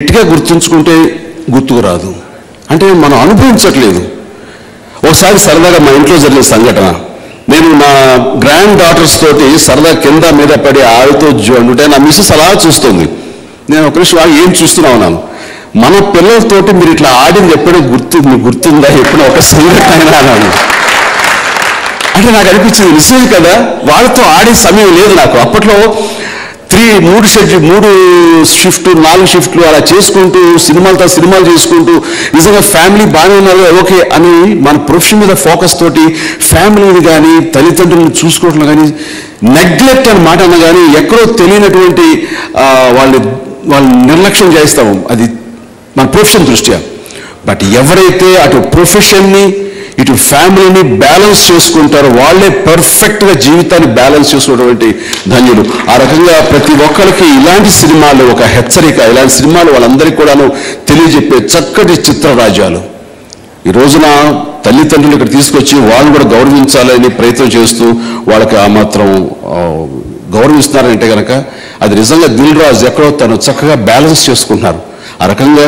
గట్టిగా గుర్తుంచుకుంటే గుర్తుకు రాదు, అంటే మనం అనుభవించట్లేదు. ఒకసారి సరదాగా మా ఇంట్లో జరిగిన సంఘటన, నేను నా గ్రాండ్ డాటర్స్ తోటి సరదా కింద మీద పడి ఆడుతూ ఉంటే నా మిస్సెస్ అలా చూస్తుంది. నేను ఒక నిమిషం ఏం చూస్తున్నావు అన్నాను. మన పిల్లలతోటి మీరు ఇట్లా ఆడింది ఎప్పుడో గుర్తుందా, ఎప్పుడో ఒక సంఘటన అయినా అన్నాను. అంటే నాకు అనిపించింది నిజమే కదా, వాళ్ళతో ఆడే సమయం లేదు నాకు. అప్పట్లో 3 షిఫ్ట్ 4 షిఫ్ట్లు అలా చేసుకుంటూ సినిమాలు చేసుకుంటూ నిజంగా ఫ్యామిలీ బాగానే ఉన్నారు ఓకే అని మన ప్రొఫెషన్ మీద ఫోకస్ తోటి ఫ్యామిలీని కానీ తల్లిదండ్రులను చూసుకోవడం కానీ నెగ్లెక్ట్ అని మాట అన్న కానీ ఎక్కడో తెలియనటువంటి వాళ్ళు నిర్లక్ష్యం చేస్తాము, అది మన ప్రొఫెషన్ దృష్ట్యా. బట్ ఎవరైతే అటు ప్రొఫెషన్ని ఇటు ఫ్యామిలీని బ్యాలెన్స్ చేసుకుంటారో వాళ్ళే పర్ఫెక్ట్గా జీవితాన్ని బ్యాలెన్స్ చేసుకున్నటువంటి ధన్యులు. ఆ రకంగా ప్రతి ఒక్కరికి ఇలాంటి సినిమాలు ఒక హెచ్చరిక, ఇలాంటి సినిమాలు వాళ్ళందరికీ కూడాను తెలియజెప్పే చక్కటి చిత్రరాజ్యాలు. ఈ రోజున తల్లిదండ్రులు ఇక్కడ తీసుకొచ్చి వాళ్ళని కూడా గౌరవించాలని ప్రయత్నం చేస్తూ వాళ్ళకి ఆ మాత్రం గౌరవిస్తున్నారంటే కనుక అది నిజంగా దిల్ రాజు ఎక్కడో తను చక్కగా బ్యాలెన్స్ చేసుకుంటున్నారు. ఆ రకంగా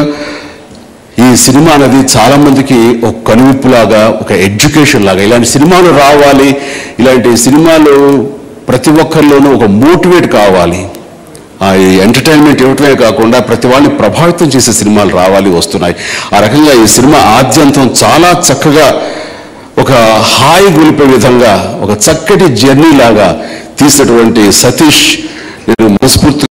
ఈ సినిమా అనేది చాలామందికి ఒక కనువిప్పులాగా, ఒక ఎడ్యుకేషన్ లాగా, ఇలాంటి సినిమాలు రావాలి, ఇలాంటి సినిమాలు ప్రతి ఒక్కరిలోనూ ఒక మోటివేట్ కావాలి. ఈ ఎంటర్టైన్మెంట్ ఇవ్వటమే కాకుండా ప్రతి వాళ్ళని ప్రభావితం చేసే సినిమాలు రావాలి, వస్తున్నాయి. ఆ రకంగా ఈ సినిమా ఆద్యంతం చాలా చక్కగా ఒక హాయి గొలిపే విధంగా ఒక చక్కటి జర్నీ లాగా తీసినటువంటి సతీష్ నేను